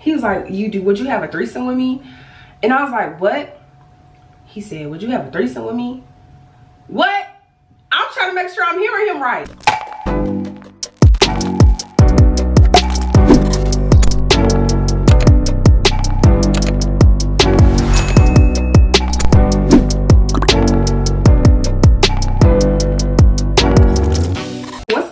He was like, would you have a threesome with me? And I was like, what? He said, would you have a threesome with me? What? I'm trying to make sure I'm hearing him right.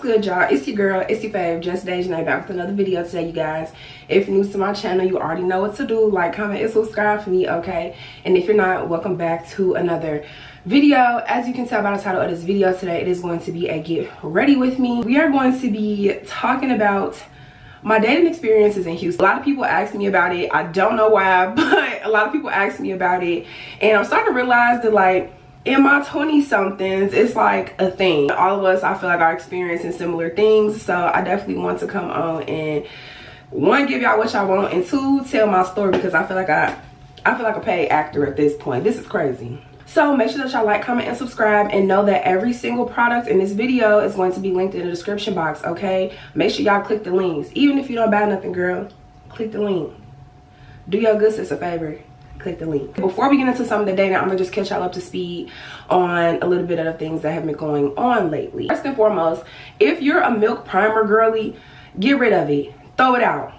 Good, y'all. It's your girl, it's your fave, Jstdej, and I'm back with another video today, you guys. If you're new to my channel, you already know what to do. Like, comment, and subscribe for me, okay? And if you're not, welcome back to another video. As you can tell by the title of this video today, it is going to be a get ready with me. We are going to be talking about my dating experiences in Houston. A lot of people ask me about it. I don't know why, but a lot of people ask me about it, and I'm starting to realize that, like, in my 20-somethings, it's like a thing. All of us, I feel like, are experiencing similar things. So I definitely want to come on and, one, give y'all what y'all want, and two, tell my story, because I feel like I feel like a paid actor at this point. This is crazy. So make sure that y'all like, comment, and subscribe, and know that every single product in this video is going to be linked in the description box, okay? Make sure y'all click the links. Even if you don't buy nothing, girl, click the link. Do your good sis a favor. Click the link. Before we get into some of the data, I'm gonna just catch y'all up to speed on a little bit of the things that have been going on lately. First and foremost, if you're a milk primer girly, get rid of it. Throw it out.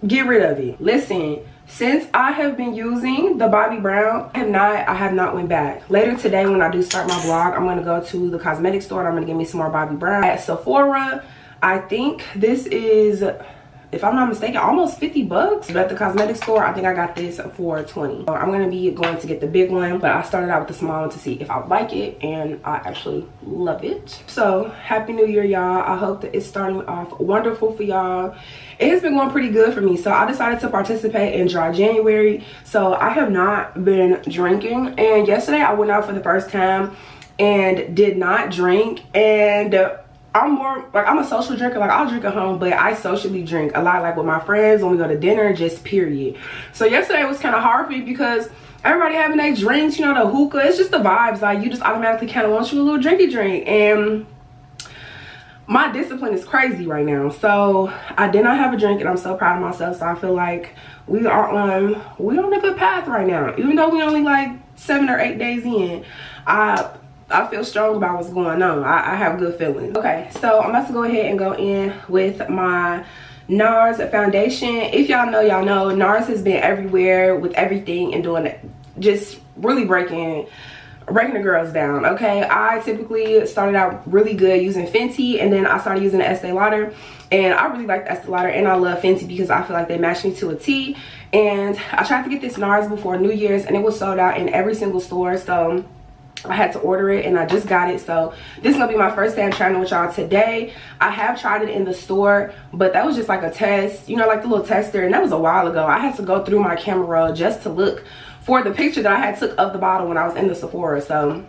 Get rid of it. Listen, since I have been using the Bobbi Brown, I have not went back. Later today, when I do start my vlog, I'm gonna go to the cosmetic store and I'm gonna get me some more Bobbi Brown. At Sephora, I think this is, if I'm not mistaken, almost 50 bucks. But at the cosmetic store, I think I got this for 20. So I'm gonna be going to get the big one, but I started out with the small one to see if I like it, and I actually love it. So happy new year, y'all. I hope that it's starting off wonderful for y'all. It has been going pretty good for me. So I decided to participate in dry January. So I have not been drinking, and yesterday I went out for the first time and did not drink, and I'm more like, I'm a social drinker. Like, I'll drink at home, but I socially drink a lot, like with my friends when we go to dinner, just period. So yesterday was kind of hard for me because everybody having their drinks, you know, the hookah, it's just the vibes. Like, you just automatically kind of want you a little drinky drink, and my discipline is crazy right now. So I did not have a drink, and I'm so proud of myself. So I feel like we are on a good path right now, even though we only like 7 or 8 days in. I feel strong about what's going on. I have good feelings. Okay, so I'm about to go ahead and go in with my NARS foundation. If y'all know, y'all know NARS has been everywhere with everything and doing it, just really breaking the girls down. Okay, I typically started out really good using Fenty, and then I started using the Estee Lauder, and I really like the Estee Lauder, and I love Fenty because I feel like they match me to a T. And I tried to get this NARS before New Year's, and it was sold out in every single store, so I had to order it, and I just got it. So this is gonna be my first time trying it with y'all today. I have tried it in the store, but that was just like a test, you know, like the little tester, and that was a while ago. I had to go through my camera roll just to look for the picture that I had took of the bottle when I was in the Sephora. So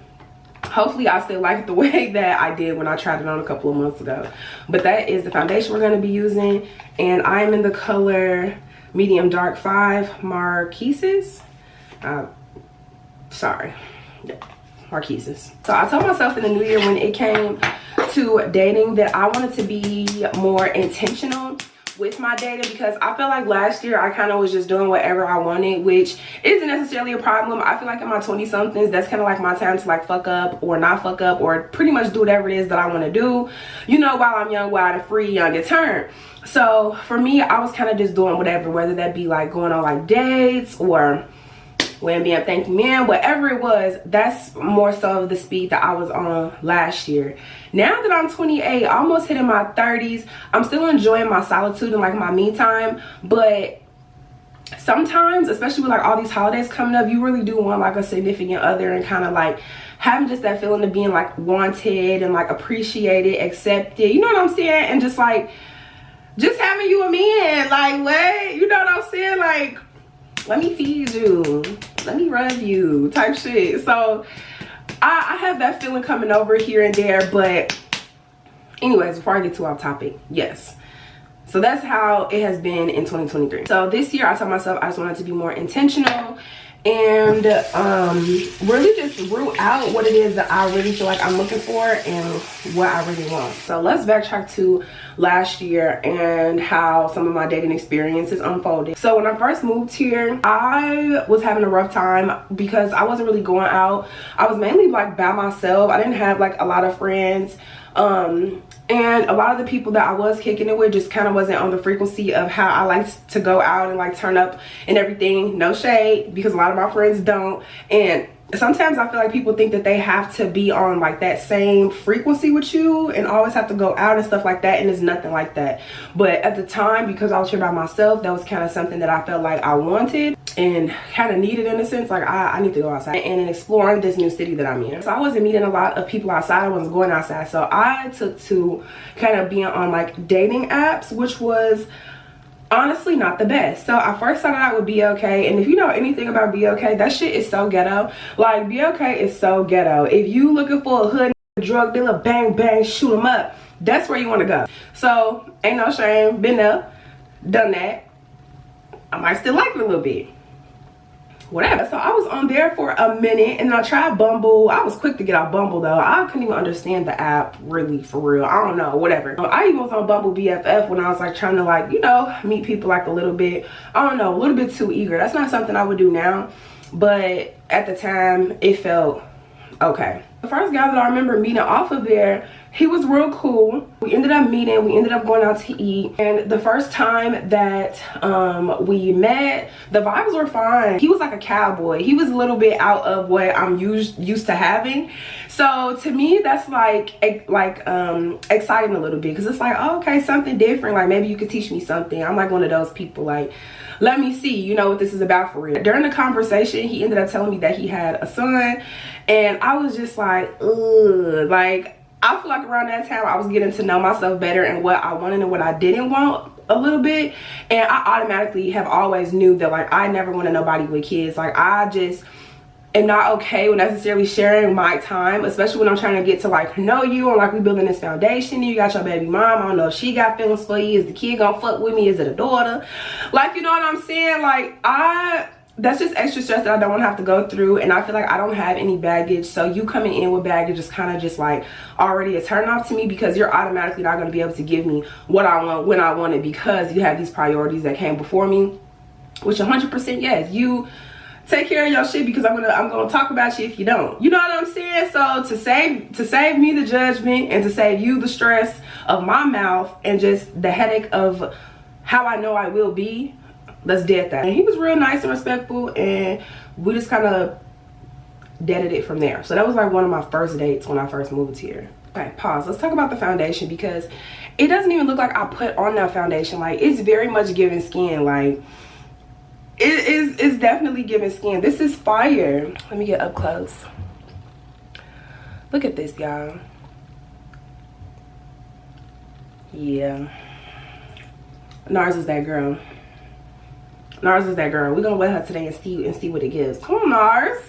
hopefully I still like it the way that I did when I tried it on a couple of months ago. But that is the foundation we're going to be using, and I'm in the color medium dark 5 Marquises. Sorry. Yeah. Marquises. So I told myself in the new year when it came to dating that I wanted to be more intentional with my dating, because I feel like last year I kind of was just doing whatever I wanted, which isn't necessarily a problem. I feel like in my 20-somethings, that's kind of like my time to like fuck up or not fuck up, or pretty much do whatever it is that I want to do, you know, while I'm young, wild, and free, young at turn. So for me, I was kind of just doing whatever, whether that be like going on like dates or when being thank you man, whatever it was. That's more so the speed that I was on last year. Now that I'm 28, almost hitting my 30s, I'm still enjoying my solitude and like my me time, but sometimes, especially with like all these holidays coming up, you really do want like a significant other, and kind of like having just that feeling of being like wanted and like appreciated, accepted, you know what I'm saying? And just like, just having you a man, like, what, you know what I'm saying? Like, let me feed you, let me rub you type shit. So I have that feeling coming over here and there. But anyways, before I get too off topic, yes, so that's how it has been in 2023. So this year I told myself I just wanted to be more intentional and really just root out what it is that I really feel like I'm looking for and what I really want. So let's backtrack to last year and how some of my dating experiences unfolded. So when I first moved here, I was having a rough time because I wasn't really going out. I was mainly like by myself. I didn't have like a lot of friends, and a lot of the people that I was kicking it with just kind of wasn't on the frequency of how I like to go out and like turn up and everything. No shade, because a lot of my friends don't. And sometimes I feel like people think that they have to be on like that same frequency with you and always have to go out and stuff like that, and it's nothing like that. But at the time, because I was here by myself, that was kind of something that I felt like I wanted and kind of needed, in a sense. Like I need to go outside and exploring this new city that I'm in. So I wasn't meeting a lot of people outside. I wasn't going outside, so I took to kind of being on like dating apps, which was honestly not the best. So I first started out with BOK, and if you know anything about BOK, that shit is so ghetto. Like BOK is so ghetto. If you looking for a hood drug dealer, bang bang, shoot them up, that's where you want to go. So ain't no shame, been there, done that. I might still like it a little bit, whatever. So I was on there for a minute, and I tried Bumble. I was quick to get off Bumble though. I couldn't even understand the app, really, for real. I don't know, whatever. I even was on Bumble BFF when I was like trying to like, you know, meet people like a little bit, I don't know, a little bit too eager. That's not something I would do now, but at the time it felt okay. The first guy that I remember meeting off of there, he was real cool. We ended up meeting, we ended up going out to eat, and the first time that we met, the vibes were fine. He was like a cowboy. He was a little bit out of what I'm used to having. So to me, that's like exciting a little bit, because it's like, oh, okay, something different. Like maybe you could teach me something. I'm like one of those people, like, let me see, you know, what this is about for real. During the conversation, he ended up telling me that he had a son, and I was just like, ugh. Like, I feel like around that time I was getting to know myself better and what I wanted and what I didn't want a little bit, and I automatically have always knew that like I never wanted nobody with kids. Like I just am not okay with necessarily sharing my time, especially when I'm trying to get to like know you, and like we building this foundation. You got your baby mom, I don't know if she got feelings for you. Is the kid gonna fuck with me? Is it a daughter? Like, you know what I'm saying? Like that's just extra stress that I don't want to have to go through, and I feel like I don't have any baggage. So you coming in with baggage is kind of just like already a turn off to me, because you're automatically not going to be able to give me what I want when I want it, because you have these priorities that came before me, which 100% yes, you take care of your shit, because I'm gonna talk about you if you don't. You know what I'm saying? So to save me the judgment and to save you the stress of my mouth and just the headache of how I know I will be, let's dead that. And he was real nice and respectful, and we just kind of deaded it from there. So that was like one of my first dates when I first moved here. Okay, pause. Let's talk about the foundation, because it doesn't even look like I put on that foundation. Like, it's very much giving skin. Like, it's definitely giving skin. This is fire. Let me get up close. Look at this, y'all. Yeah. NARS is that girl. NARS is that girl. We're gonna wear her today and see what it gives. Come on, NARS.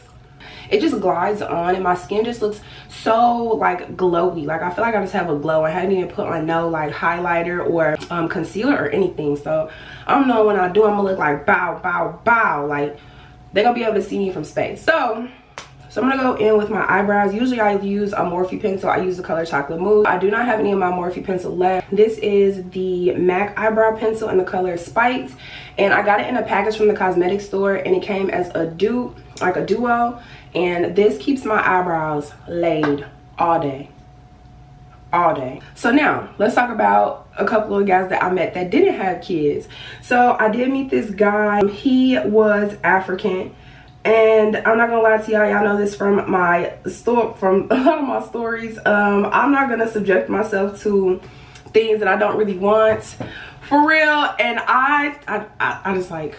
It just glides on, and my skin just looks so like glowy. Like I feel like I just have a glow. I haven't even put on no like highlighter or concealer or anything. So I don't know, when I do, I'm gonna look like bow bow bow. Like they're gonna be able to see me from space. So I'm gonna go in with my eyebrows. Usually I use a Morphe pencil. I use the color Chocolate Mousse. I do not have any of my Morphe pencil left. This is the MAC eyebrow pencil in the color Spiked, and I got it in a package from the cosmetics store, and it came as a dupe, like a duo, and this keeps my eyebrows laid all day. All day. So now let's talk about a couple of guys that I met that didn't have kids. So I did meet this guy. He was African, and I'm not gonna lie to y'all, y'all know this from my from a lot of my stories. I'm not gonna subject myself to things that I don't really want, for real. And I just like,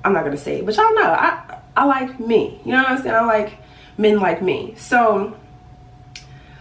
I'm not gonna say it, but y'all know I like me, you know what I'm saying? I like men like me. So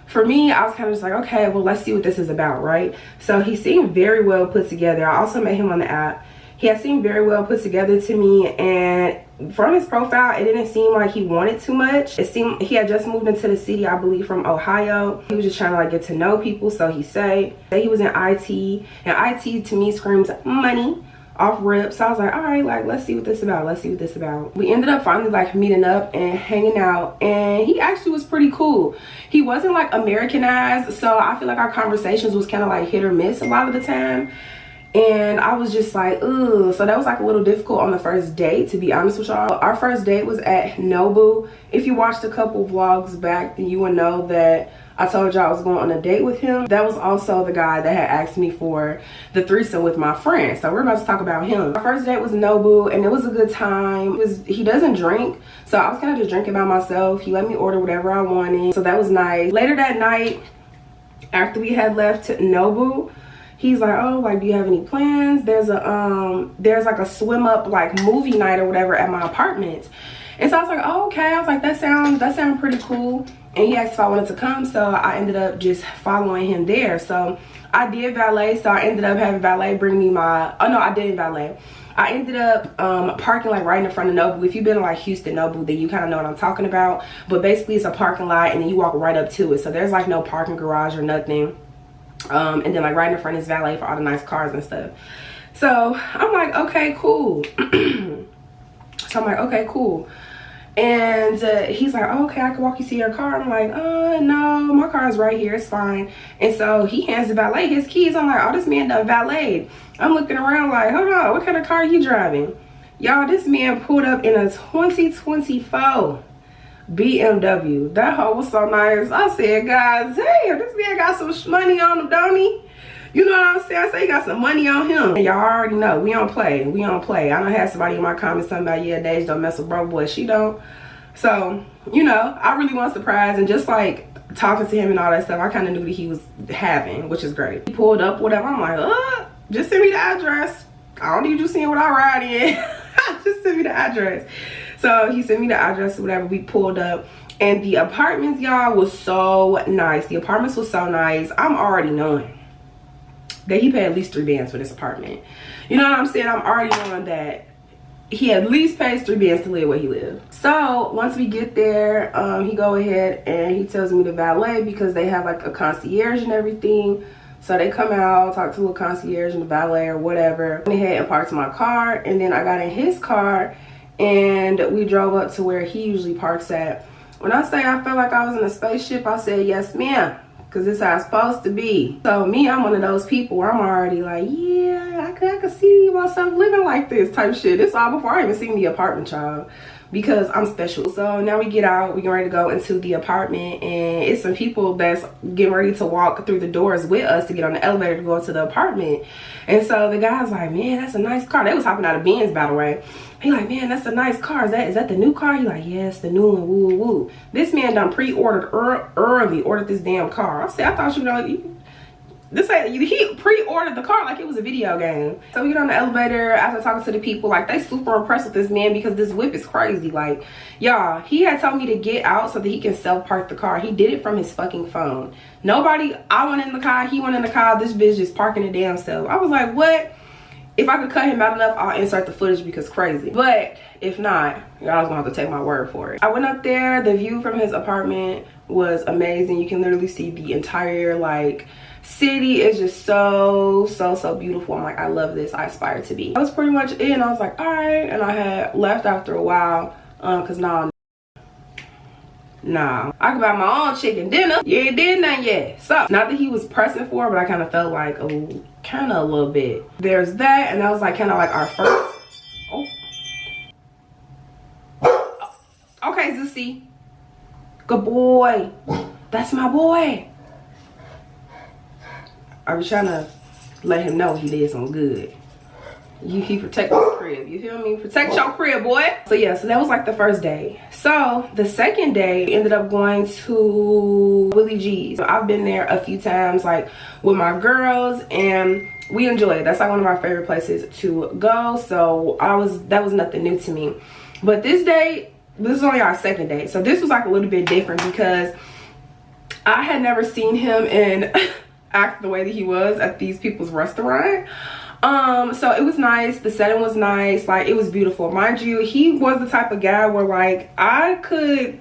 for me, I was kind of just like, okay, well, let's see what this is about, right? So he seemed very well put together. I also met him on the app. He had seemed very well put together to me, and from his profile, it didn't seem like he wanted too much. It seemed he had just moved into the city, I believe, from Ohio. He was just trying to like get to know people, so he said. He was in IT, and IT to me screams money. off rip. So I was like, all right, like, let's see what this about. Let's see what this about. We ended up finally like meeting up and hanging out, and he actually was pretty cool. He wasn't like Americanized, so I feel like our conversations was kind of like hit or miss a lot of the time. And I was just like, ugh. So that was like a little difficult on the first date, to be honest with y'all. Our first date was at Nobu. If you watched a couple vlogs back, then you would know that I told y'all I was going on a date with him. That was also the guy that had asked me for the threesome with my friend. So we're about to talk about him. Our first date was Nobu, and it was a good time. He doesn't drink, so I was kind of just drinking by myself. He let me order whatever I wanted, so that was nice. Later that night, after we had left Nobu, he's like, oh, like, do you have any plans? There's like a swim up like movie night or whatever at my apartment. And so I was like, oh, okay. I was like, that sound pretty cool. And he asked if I wanted to come, so I ended up just following him there. So I did valet, so I ended up having valet bring me my, oh no, I didn't valet. I ended up parking like right in front of Nobu. If you've been to like Houston Nobu, then you kind of know what I'm talking about. But basically it's a parking lot, and then you walk right up to it. So there's like no parking garage or nothing. And then like right in front is valet for all the nice cars and stuff. So I'm like, okay, cool. So I'm like, okay, cool. And he's like, oh, okay, I can walk you to your car. I'm like, no, my car is right here, it's fine. And so he hands the valet his keys. I'm like, oh, this man done valeted. I'm looking around like, hold on, what kind of car are you driving? Y'all, this man pulled up in a 2024 BMW. That hoe was so nice. I said, guys, damn, this man got some money on him, don't he? You know what I'm saying? I say he got some money on him. And y'all already know, we don't play. We don't play. I don't have somebody in my comments talking about, yeah, Dej don't mess with bro boy. She don't. So, you know, I really was surprised. And just like talking to him and all that stuff, I kind of knew that he was having, which is great. He pulled up, whatever. I'm like, just send me the address. I don't need you seeing what I ride in. Just send me the address. So he sent me the address or whatever. We pulled up. And the apartments, y'all, was so nice. The apartments was so nice. I'm already knowing that he paid at least $3 for this apartment. You know what I'm saying? I'm already knowing that he at least pays $3 to live where he lives. So once we get there, he go ahead and he tells me to valet because they have like a concierge and everything. So they come out, talk to a concierge and the valet or whatever. I went ahead and parked my car, and then I got in his car and we drove up to where he usually parks at. When I say I felt like I was in a spaceship, I said yes ma'am, because this is how it's supposed to be. So me, I'm one of those people where I'm already like, yeah, I could see myself living like this type shit. It's all before I even seen the apartment, child, because I'm special. So now we get out, we get ready to go into the apartment, and it's some people that's getting ready to walk through the doors with us to get on the elevator to go into the apartment. And so the guy's like, man, that's a nice car. They was hopping out of Benz, by the way. He like, man, that's a nice car. Is that the new car? He like, yeah, it's the new one. Woo, woo, woo. This man done pre-ordered early, ordered this damn car. I said, I thought you know, he pre-ordered the car like it was a video game. So we get on the elevator after talking to the people. Like, they super impressed with this man because this whip is crazy. Like, y'all, he had told me to get out so that he can self-park the car. He did it from his fucking phone. Nobody, I went in the car, he went in the car, this bitch just parking the damn self. I was like, what? If I could cut him out enough, I'll insert the footage because crazy. But if not, y'all gonna have to take my word for it. I went up there. The view from his apartment was amazing. You can literally see the entire like city. Is just so beautiful. I'm like, I love this. I aspire to be. That was pretty much it. And I was like, all right. And I had left after a while because nah, I could buy my own chicken dinner. You ain't did nothing yet. So not that he was pressing for it, but I kind of felt like a little bit. There's that, and that was like kind of like our first. Okay, Zusi. Good boy. That's my boy. I was trying to let him know he did some good. He protect his crib, you feel me? Protect your crib, boy. So yeah, so that was like the first day. So the second day, we ended up going to Willie G's. So I've been there a few times, like with my girls, and we enjoy it. That's like one of our favorite places to go. So that was nothing new to me. But this day, this is only our second day. So this was like a little bit different because I had never seen him and act the way that he was at these people's restaurant. So it was nice. The setting was nice. Like, it was beautiful. Mind you, he was the type of guy where like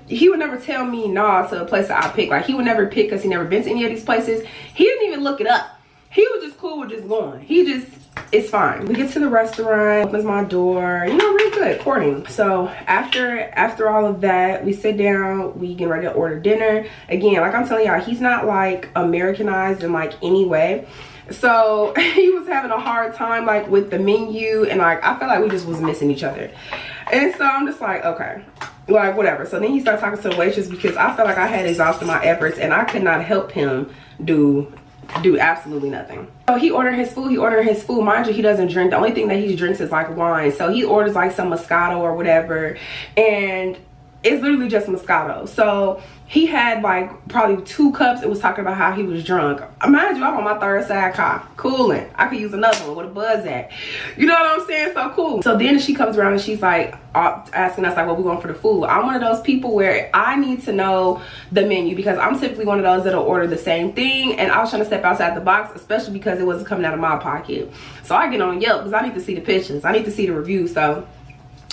he would never tell me nah to a place that I pick. Like, he would never pick because he never been to any of these places. He didn't even look it up. He was just cool with just going. He just it's fine. We get to the restaurant, opens my door, you know, really good, courting. So after all of that, we sit down, we get ready to order dinner. Again, like I'm telling y'all, he's not like Americanized in like any way. So he was having a hard time like with the menu, and like I felt like we just was missing each other. And so I'm just like, okay, like whatever. So then he started talking to the waitress because I felt like I had exhausted my efforts and I could not help him do absolutely nothing. So he ordered his food. Mind you, he doesn't drink. The only thing that he drinks is like wine. So he orders like some Moscato or whatever, and it's literally just Moscato. So he had like probably 2 cups. It was talking about how he was drunk. Mind you, I'm on my third side car, cooling. I could use another one with a buzz at. You know what I'm saying? So cool. So then she comes around and she's like asking us like what we want for the food. I'm one of those people where I need to know the menu because I'm typically one of those that'll order the same thing, and I was trying to step outside the box, especially because it wasn't coming out of my pocket. So I get on Yelp because I need to see the pictures. I need to see the reviews. So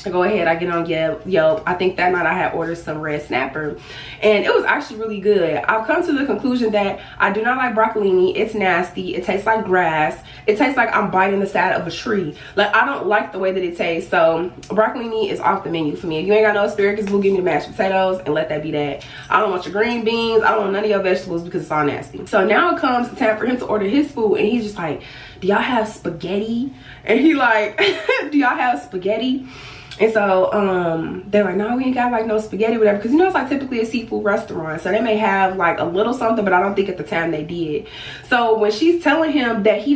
I go ahead, I get on Yelp. I think that night I had ordered some red snapper, and it was actually really good. I've come to the conclusion that I do not like broccolini. It's nasty. It tastes like grass. It tastes like I'm biting the side of a tree. Like, I don't like the way that it tastes. So broccolini is off the menu for me. If you ain't got no asparagus, we'll give me the mashed potatoes and let that be that. I don't want your green beans. I don't want none of your vegetables because it's all nasty. So now it comes time for him to order his food, and he's just like, do y'all have spaghetti? And he like, do y'all have spaghetti? And so they're like, no, we ain't got like no spaghetti, whatever, because you know it's like typically a seafood restaurant, so they may have like a little something, but I don't think at the time they did. So when she's telling him that they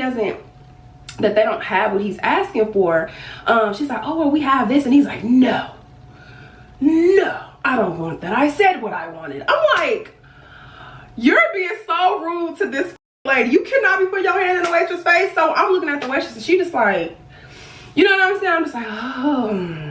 don't have what he's asking for, she's like, oh well, we have this, and he's like, no, I don't want that. I said what I wanted. I'm like, you're being so rude to this lady. You cannot be putting your hand in the waitress' face. So I'm looking at the waitress, and she just like, you know what I'm saying? I'm just like, oh.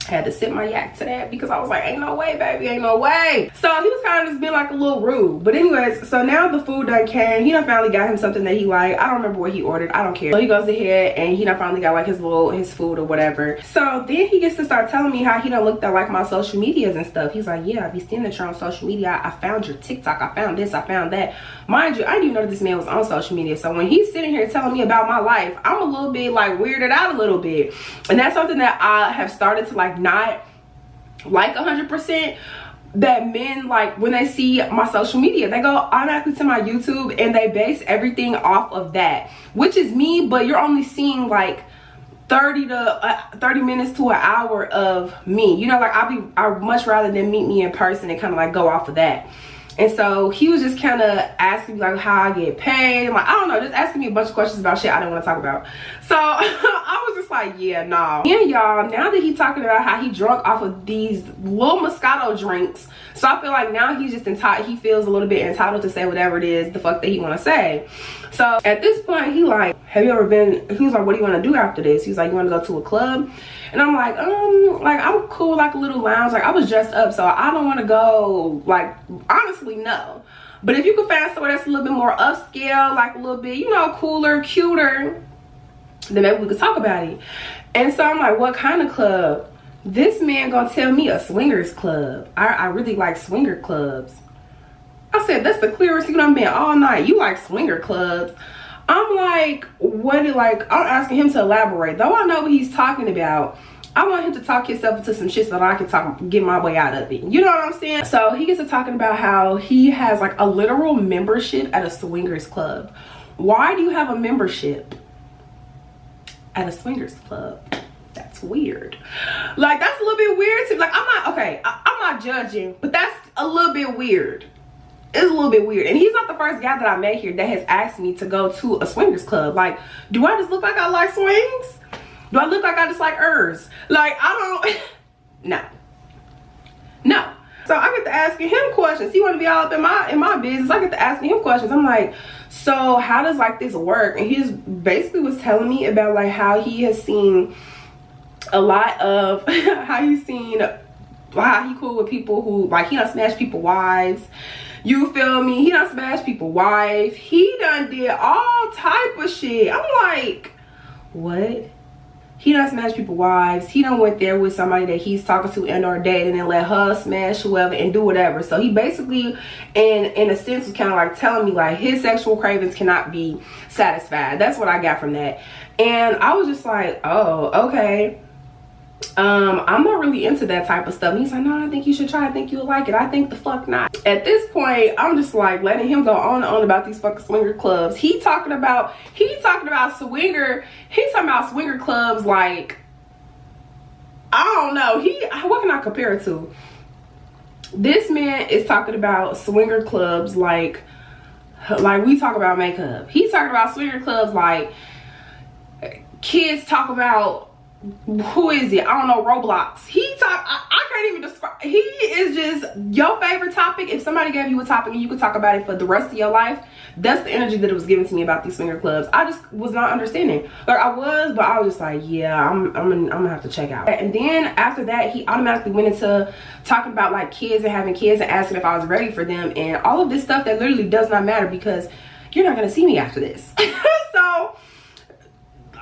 Had to sip my yak to that because I was like, ain't no way, baby, ain't no way. So he was kind of just being like a little rude. But anyways, so now the food done came. He done finally got him something that he liked. I don't remember what he ordered. I don't care. So he goes ahead and he done finally got like his food or whatever. So then he gets to start telling me how he done looked at like my social medias and stuff. He's like, yeah, I be seeing that you're on social media. I found your TikTok. I found this. I found that. Mind you, I didn't even know that this man was on social media. So when he's sitting here telling me about my life, I'm a little bit like weirded out a little bit. And that's something that I have started to like not like 100%, that men, like when they see my social media, they go automatically to my YouTube and they base everything off of that, which is me, but you're only seeing like 30 minutes to an hour of me. You know, like I'd much rather than meet me in person and kind of like go off of that. And so he was just kind of asking me like how I get paid. I'm like, I don't know, just asking me a bunch of questions about shit I didn't want to talk about. So I was just like, yeah, nah. And y'all, now that he's talking about how he drunk off of these little Moscato drinks, so I feel like now he's just entitled. He feels a little bit entitled to say whatever it is the fuck that he want to say. So at this point, he like, have you ever been? He was like, what do you want to do after this? He's like, you want to go to a club? And I'm like, I'm cool, like a little lounge. Like I was dressed up, so I don't want to go. Like honestly, no. But if you could find somewhere that's a little bit more upscale, like a little bit, you know, cooler, cuter, then maybe we could talk about it. And so I'm like, what kind of club? This man gonna tell me a swingers club. I really like swinger clubs. I said, that's the clearest you done been all night. You like swinger clubs. I'm like, what? Like, I'm asking him to elaborate. Though I know what he's talking about, I want him to talk himself into some shit so that I can get my way out of it. You know what I'm saying? So he gets to talking about how he has like a literal membership at a swingers club. Why do you have a membership at a swingers club? That's weird. Like, that's a little bit weird to me. Like, I'm not judging, but that's a little bit weird. It's a little bit weird. And he's not the first guy that I met here that has asked me to go to a swingers club. Like, do I just look like I like swings? Do I look like I just like Like, I don't. No. So I get to asking him questions. He want to be all up in my business. I get to asking him questions. I'm like, so how does like this work? And he just basically was telling me about like how he has seen a lot of how he cool with people who like, he done smash people wives. You feel me? He done smash people wife. He done did all type of shit. I'm like, what? he done smashed people's wives. He done went there with somebody that he's talking to and or dating and let her smash whoever and do whatever. So he basically, in a sense, was kind of like telling me like his sexual cravings cannot be satisfied. That's what I got from that. And I was just like, oh, okay. I'm not really into that type of stuff. And he's like, no, I think you should try. I think you'll like it. I think the fuck not. At this point, I'm just like letting him go on and on about these fucking swinger clubs. He talking about swinger clubs like, I don't know. What can I compare it to? This man is talking about swinger clubs like we talk about makeup. He's talking about swinger clubs like kids talk about, who is it? I don't know, Roblox. I can't even describe. He is just your favorite topic. If somebody gave you a topic and you could talk about it for the rest of your life, that's the energy that it was given to me about these swinger clubs. I just was not understanding. Like I was just like, yeah, I'm gonna have to check out. And then after that, he automatically went into talking about like kids and having kids and asking if I was ready for them and all of this stuff that literally does not matter because you're not gonna see me after this. So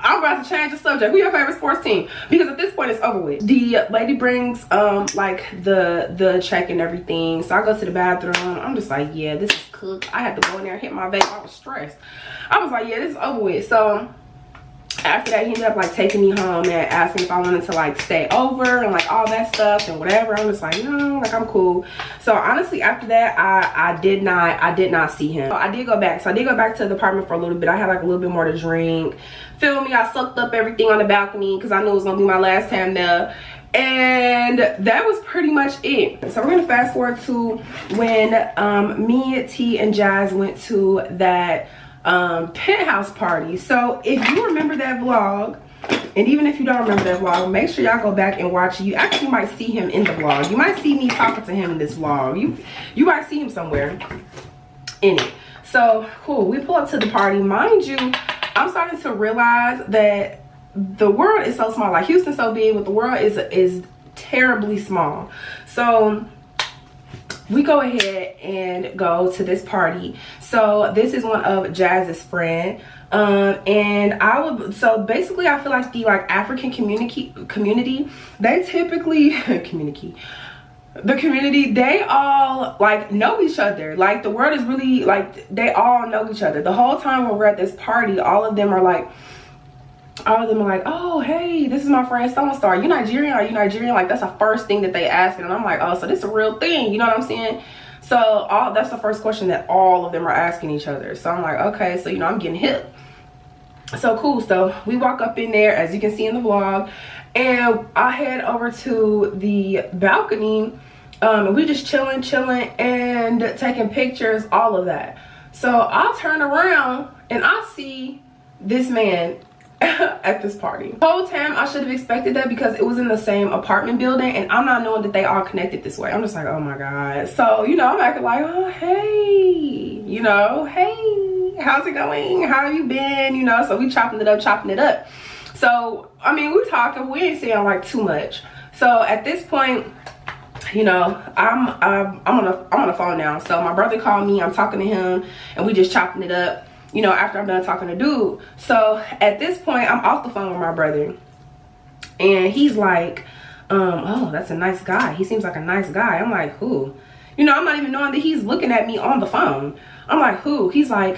I'm about to change the subject. Who your favorite sports team? Because at this point it's over with. The lady brings like the check and everything. So I go to the bathroom. I'm just like, yeah, this is cooked. I had to go in there and hit my vape. I was stressed. I was like, yeah, this is over with. So after that, he ended up like taking me home and asking if I wanted to like stay over and like all that stuff and whatever. I'm just like, no, like I'm cool. So honestly, after that, I did not see him. So I did go back. So I did go back to the apartment for a little bit. I had like a little bit more to drink. Feel me? I sucked up everything on the balcony because I knew it was gonna be my last time there. And that was pretty much it. So we're gonna fast forward to when me, T, and Jazz went to that Penthouse party. So if you remember that vlog, and even if you don't remember that vlog, make sure y'all go back and watch it. You actually might see him in the vlog. You might see me talking to him in this vlog. You might see him somewhere in it. So cool, we pull up to the party. Mind you, I'm starting to realize that the world is so small. Like Houston's so big, but the world is terribly small. So we go ahead and go to this party. So this is one of Jazz's friend. And so basically I feel like the African community, they typically the community, they all like know each other. Like the world is really like, they all know each other. The whole time when we're at this party, all of them are like, oh, hey, this is my friend so-and-so. Are you Nigerian? Are you Nigerian? Like that's the first thing that they ask. And I'm like, oh, so this is a real thing. You know what I'm saying? So that's the first question that all of them are asking each other. So I'm like, okay, so, you know, I'm getting hip. So cool. So we walk up in there, as you can see in the vlog, and I head over to the balcony. And we just chilling and taking pictures, all of that. So I turn around and I see this man at this party. The whole time I should have expected that because it was in the same apartment building, and I'm not knowing that they all connected this way. I'm just like, oh my god. So, you know, I'm acting like, oh hey, you know, hey, how's it going? How have you been? You know, so we chopping it up. So I mean, we talking, we ain't saying like too much. So at this point, you know, I'm on the phone now. So my brother called me, I'm talking to him, and we just chopping it up, you know, after I'm done talking to dude. So at this point, I'm off the phone with my brother, and he's like, oh, that's a nice guy. He seems like a nice guy. I'm like, who? You know, I'm not even knowing that he's looking at me on the phone. I'm like, who? He's like,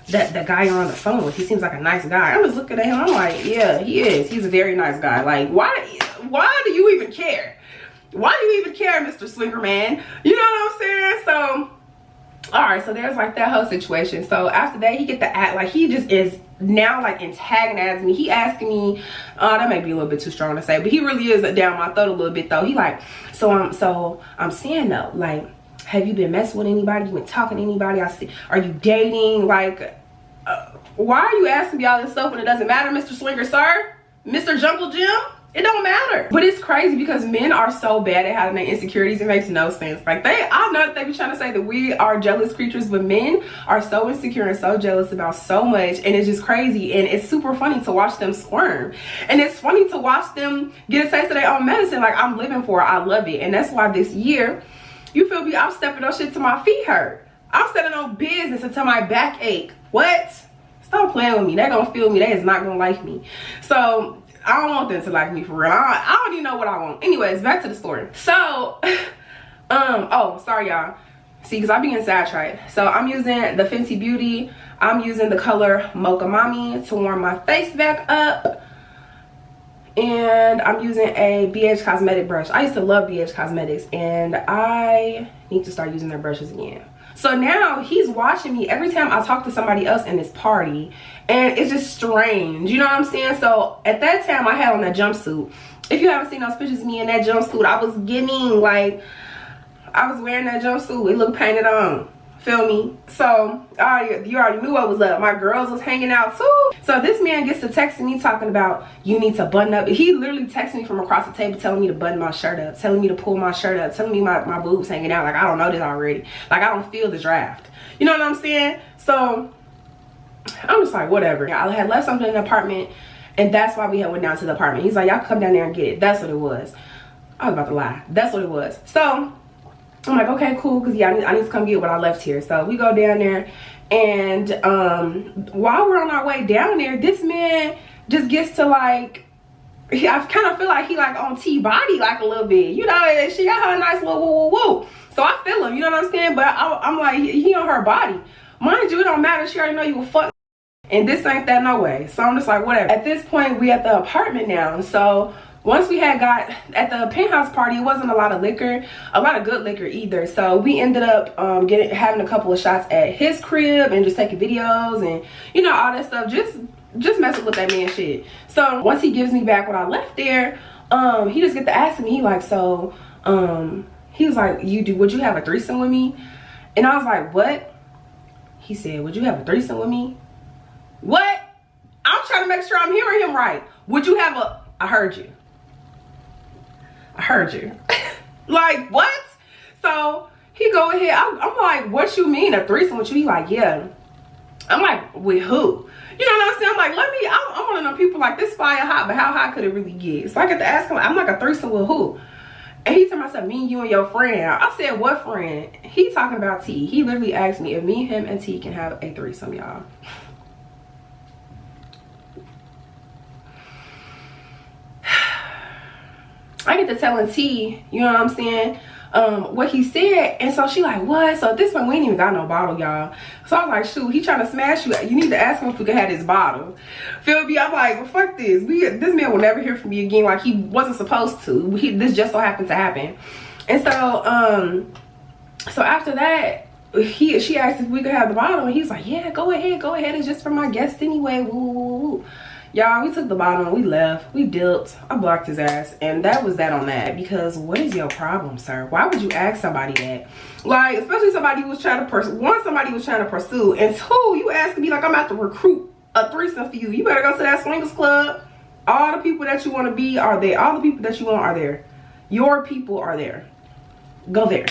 that guy you're on the phone with, he seems like a nice guy. I'm just looking at him, I'm like, yeah, he is. He's a very nice guy. Like, why do you even care? Why do you even care, Mr. Swinger Man? You know what I'm saying? So all right, so there's like that whole situation. So after that, he get the act like he just is now like antagonizing me. He asking me, that may be a little bit too strong to say, but he really is down my throat a little bit though. He like, so I'm saying though, like, have you been messing with anybody? You been talking to anybody? Are you dating? Like, why are you asking me all this stuff when it doesn't matter, Mr. Swinger, sir? Mr. Jungle Jim? It don't matter. But it's crazy because men are so bad at having their insecurities. It makes no sense. Like I know that they be trying to say that we are jealous creatures, but men are so insecure and so jealous about so much, and it's just crazy. And it's super funny to watch them squirm, and it's funny to watch them get a taste of their own medicine. Like, I'm living for it. I love it. And that's why this year, you feel me, I'm stepping on shit till my feet hurt. I'm standing on business until my back ache. What? Stop playing with me. They gonna feel me. They is not gonna like me. So I don't want them to like me for real. I don't even know what I want. Anyways, back to the story. So, oh, sorry y'all. See, because I'm being sidetracked. So I'm using the Fenty Beauty. I'm using the color Mocha Mami to warm my face back up. And I'm using a BH Cosmetic brush. I used to love BH Cosmetics, and I need to start using their brushes again. So now he's watching me every time I talk to somebody else in this party, and it's just strange, you know what I'm saying? So at that time I had on that jumpsuit. If you haven't seen those pictures of me in that jumpsuit, I was getting like, I was wearing that jumpsuit. It looked painted on. Feel me? So you already knew what was up. My girls was hanging out too. So this man gets to texting me talking about, you need to button up. He literally texted me from across the table telling me to button my shirt up, telling me to pull my shirt up, telling me my boobs hanging out. Like, I don't know this already. Like, I don't feel the draft. You know what I'm saying? So I'm just like, whatever. I had left something in the apartment, and that's why we had went down to the apartment. He's like, y'all come down there and get it. That's what it was. I was about to lie. That's what it was. So I'm like, okay, cool, because yeah, I need to come get what I left here. So we go down there, and while we're on our way down there, this man just gets to like, I kind of feel like he like on T-body like a little bit, you know, and she got her a nice little woo woo woo. So I feel him, you know what I'm saying? But I'm like, he on her body. Mind you, it don't matter, she already know you a fuck, and this ain't that no way. So I'm just like, whatever. At this point, we at the apartment now. So once we had got at the Penthouse party, it wasn't a lot of liquor, a lot of good liquor either. So we ended up having a couple of shots at his crib and just taking videos and, you know, all that stuff. Just messing with that man shit. So once he gives me back what I left there, he just get to asking me, he like, so he was like, would you have a threesome with me? And I was like, what? He said, would you have a threesome with me? What? I'm trying to make sure I'm hearing him right. Would you have a, I heard you. I heard you. Like, what? So he go ahead. I'm like, what you mean a threesome with you? He like, yeah. I'm like, with who? You know what I'm saying? I'm like, I'm one of them people like, this fire hot, but how hot could it really get? So I get to ask him, I'm like, a threesome with who? And he told myself, me, you, and your friend. I said, what friend? He talking about T. He literally asked me if me, him, and T can have a threesome, y'all. I get to telling T, you know what I'm saying, what he said, and so she like, what? So at this point, we ain't even got no bottle, y'all. So I was like, shoot, he trying to smash you. You need to ask him if we could have this bottle. Feel me? I'm like, well, fuck this. This man will never hear from me again, like he wasn't supposed to. This just so happened to happen. And so, so after that, she asked if we could have the bottle, and he's like, yeah, go ahead. It's just for my guests anyway. Woo, woo, woo. Y'all, we took the bottle and we left. We dipped. I blocked his ass, and that was that on that. Because what is your problem, sir? Why would you ask somebody that? Like, especially somebody who was trying to somebody was trying to pursue, and two, you asking me like I'm about to recruit a threesome for you. You better go to that swingers club. All the people that you want to be are there. All the people that you want are there. Your people are there. Go there.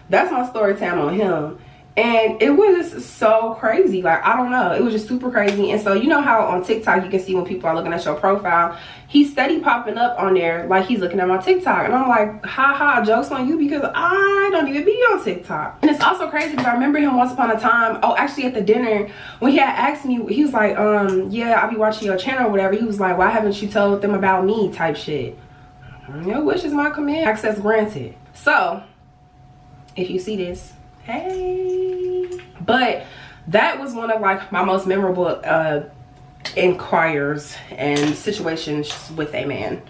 That's my story time on him. And it was just so crazy. Like, I don't know, it was just super crazy. And so, you know how on TikTok you can see when people are looking at your profile, he's steady popping up on there like he's looking at my TikTok, and I'm like, ha, jokes on you, because I don't even be on TikTok. And it's also crazy because I remember him once upon a time, oh, actually at the dinner, when he had asked me, he was like, yeah, I'll be watching your channel or whatever. He was like, why haven't you told them about me, type shit. Your wish is my command. Access granted. So if you see this, hey. But that was one of like my most memorable inquires and situations with a man.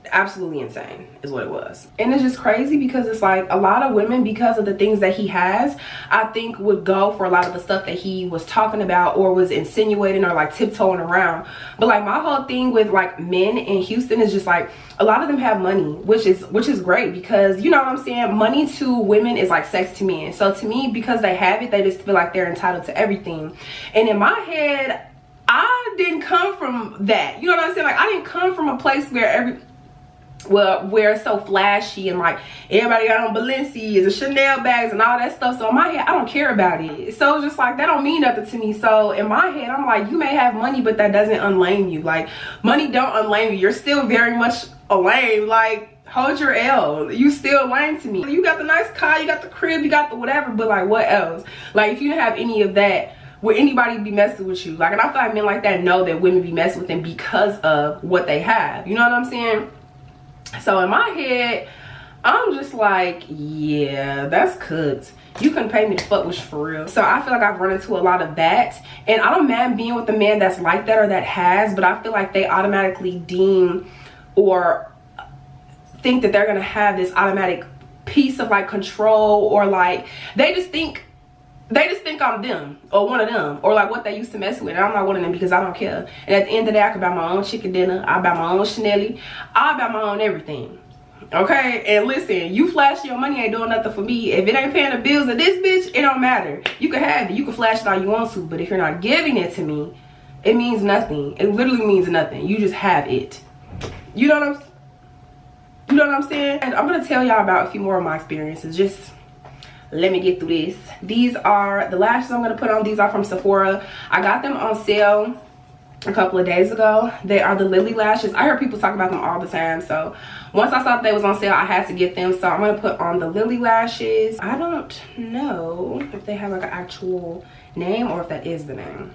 Absolutely insane is what it was. And it's just crazy because it's like a lot of women, because of the things that he has, I think would go for a lot of the stuff that he was talking about or was insinuating or like tiptoeing around. But like my whole thing with like men in Houston is just like a lot of them have money, which is great, because you know what I'm saying, money to women is like sex to men. So to me, because they have it, they just feel like they're entitled to everything. And in my head, I didn't come from that. You know what I'm saying? Like, I didn't come from a place where where it's so flashy and like everybody got on Balenciagas and Chanel bags and all that stuff. So in my head, I don't care about it. So it's just like, that don't mean nothing to me. So in my head, I'm like, you may have money, but that doesn't unlame you. Like, money don't unlame you. You're still very much a lame. Like, hold your L. You still lame to me. You got the nice car, you got the crib, you got the whatever, but like, what else? Like, if you didn't have any of that, would anybody be messing with you? Like, and I feel like men like that know that women be messing with them because of what they have. You know what I'm saying? So in my head, I'm just like, yeah, that's cooked. You couldn't pay me to fuck with you for real. So I feel like I've run into a lot of that. And I don't mind being with a man that's like that or that has, but I feel like they automatically deem or think that they're gonna have this automatic piece of like control, or like they just think I'm them or one of them, or like what they used to mess with. And I'm not one of them because I don't care. And at the end of the day, I can buy my own chicken dinner. I buy my own Chanel. I buy my own everything. Okay, and listen, you flash your money ain't doing nothing for me. If it ain't paying the bills of this bitch, it don't matter. You can have it, you can flash it all you want to, but if you're not giving it to me, it means nothing. It literally means nothing. You just have it. You know what I'm saying? And I'm gonna tell y'all about a few more of my experiences. Just let me get through this. These are the lashes I'm gonna put on. These are from Sephora. I got them on sale a couple of days ago. They are the Lily lashes. I heard people talk about them all the time, so once I saw that they was on sale, I had to get them. So I'm gonna put on the Lily lashes. I don't know if they have like an actual name or if that is the name.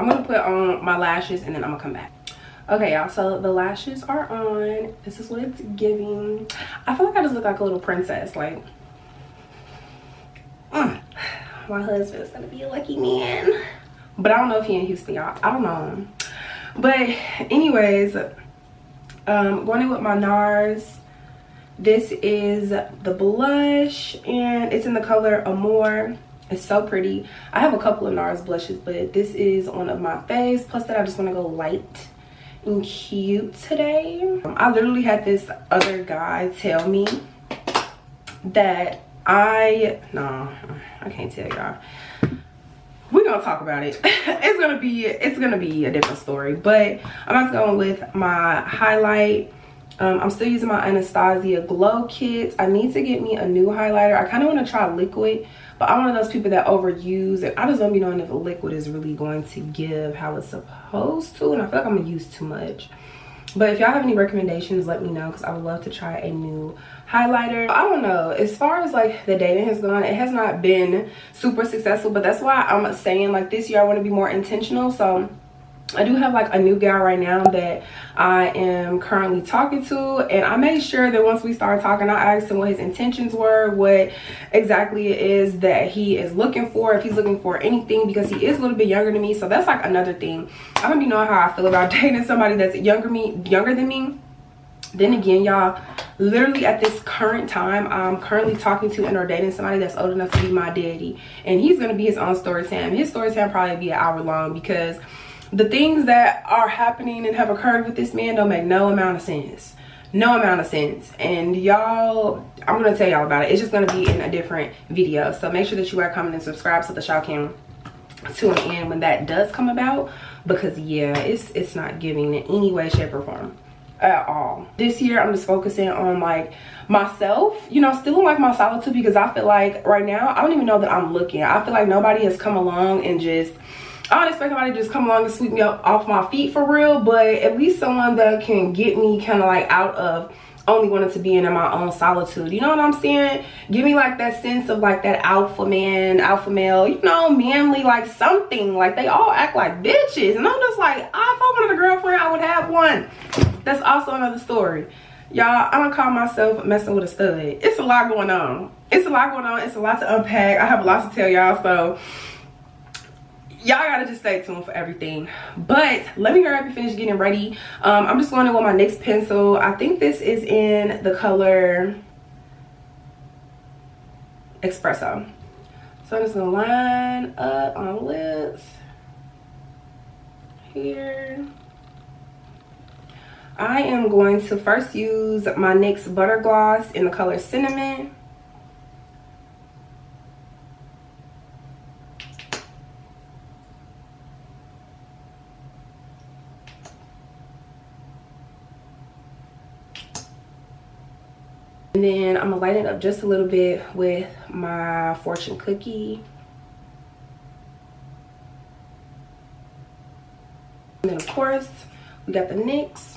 I'm gonna put on my lashes and then I'm gonna come back. Okay, y'all, so the lashes are on. This is what it's giving. I feel like I just look like a little princess. Like, my husband's gonna be a lucky man. But I don't know if he in Houston, y'all. I don't know him. But anyways, going in with my NARS. This is the blush, and it's in the color Amore. It's so pretty. I have a couple of NARS blushes, but this is one of my faves. Plus that I just want to go light and cute today. I literally had this other guy tell me that I can't tell y'all. We're gonna talk about it. It's gonna be a different story, but I'm about to go with my highlight. I'm still using my Anastasia Glow Kits. I need to get me a new highlighter. I kind of want to try liquid, but I'm one of those people that overuse it. I just don't be knowing if a liquid is really going to give how it's supposed to, and I feel like I'm gonna use too much. But if y'all have any recommendations, let me know, because I would love to try a new highlighter. I don't know, as far as like the dating has gone, it has not been super successful, but that's why I'm saying like this year I want to be more intentional. So I do have like a new guy right now that I am currently talking to, and I made sure that once we started talking, I asked him what his intentions were, what exactly it is that he is looking for, if he's looking for anything, because he is a little bit younger than me. So that's like another thing. I don't be knowing how I feel about dating somebody that's younger than me. Then again, y'all, literally at this current time, I'm currently talking to and or dating somebody that's old enough to be my daddy, and he's gonna be his own story time. His story time probably be an hour long, because the things that are happening and have occurred with this man don't make no amount of sense. No amount of sense. And y'all, I'm gonna tell y'all about it. It's just gonna be in a different video. So make sure that you like, comment, and subscribe so that y'all can tune in when that does come about. Because yeah, it's not giving in any way, shape, or form at all. This year I'm just focusing on like myself, you know, still in like my solitude, because I feel like right now I don't even know that I'm looking. I feel like nobody has come along and just, I don't expect somebody to just come along and sweep me up off my feet for real, but at least someone that can get me kind of like out of only wanting to be in my own solitude. You know what I'm saying? Give me like that sense of like that alpha man, alpha male, you know, manly, like something. Like they all act like bitches, and I'm just like, if I wanted a girlfriend, I would have one. That's also another story. Y'all, I don't call myself messing with a stud. It's a lot going on. It's a lot going on. It's a lot to unpack. I have a lot to tell y'all, so y'all gotta just stay tuned for everything. But let me hurry up and finish getting ready. I'm just going in with my NYX pencil. I think this is in the color Espresso. So I'm just gonna line up on the lips here. I am going to first use my NYX Butter Gloss in the color Cinnamon. And then I'm gonna lighten it up just a little bit with my Fortune Cookie. And then of course, we got the NYX.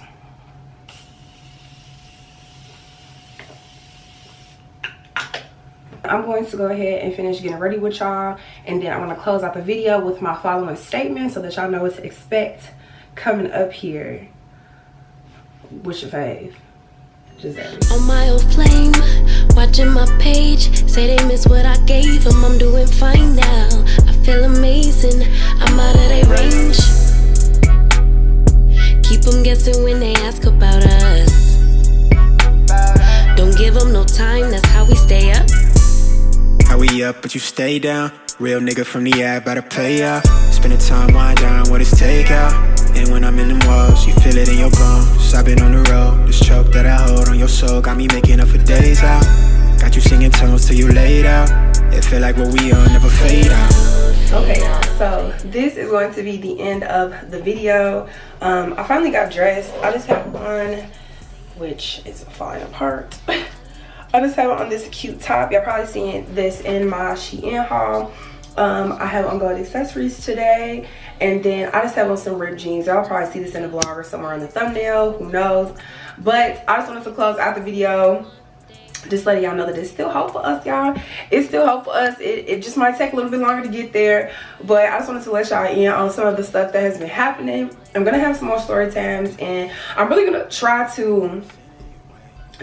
I'm going to go ahead and finish getting ready with y'all, and then I'm going to close out the video with my following statement so that y'all know what to expect coming up here with your fave. Jstdej. On my old flame, watching my page, say they miss what I gave them. I'm doing fine now, I feel amazing, I'm out of their range. Keep them guessing when they ask about us. Don't give them no time, that's how we stay up. How we up, but you stay down. Real nigga from the app, better pay out. Spending time wind down, what is takeout? And when I'm in them walls, you feel it in your bones. I've been on the road, this choke that I hold on your soul got me making up for days out. Got you singing tones till you laid out. It feel like what we on never fade out. Okay, y'all, so this is going to be the end of the video. I finally got dressed. I just have on, which is falling apart. I just have on this cute top. Y'all probably seen this in my Shein haul. I have on gold accessories today, and then I just have on some ripped jeans. Y'all probably see this in the vlog or somewhere in the thumbnail, who knows. But I just wanted to close out the video just letting y'all know that it's still hope for us, y'all. It's still hope for us. It just might take a little bit longer to get there, but I just wanted to let y'all in on some of the stuff that has been happening. I'm gonna have some more story times, and I'm really gonna try to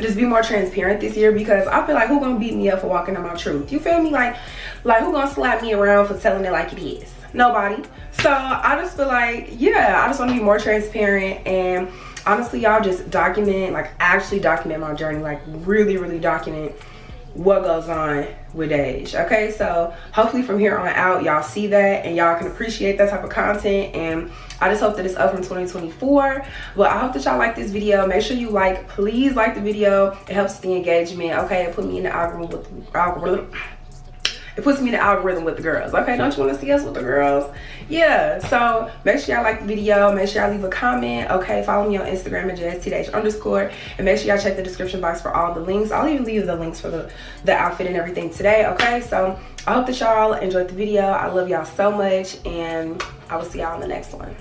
just be more transparent this year, because I feel like who gonna beat me up for walking on my truth? You feel me? Like who gonna slap me around for telling it like it is? Nobody. So I just feel like, yeah, I just want to be more transparent, and honestly, y'all, just document, like actually document my journey, like really document what goes on with Dej. Okay, so hopefully from here on out y'all see that and y'all can appreciate that type of content, and I just hope that it's up from 2024. But I hope that y'all like this video. Make sure you please like the video. It helps the engagement. Okay, it put me in the algorithm. It puts me in the algorithm with the girls. Okay, don't you want to see us with the girls? Yeah, so make sure y'all like the video. Make sure y'all leave a comment. Okay, follow me on Instagram at Jstdej_, and make sure y'all check the description box for all the links. I'll even leave the links for the outfit and everything today. Okay, so I hope that y'all enjoyed the video. I love y'all so much, and I will see y'all in the next one.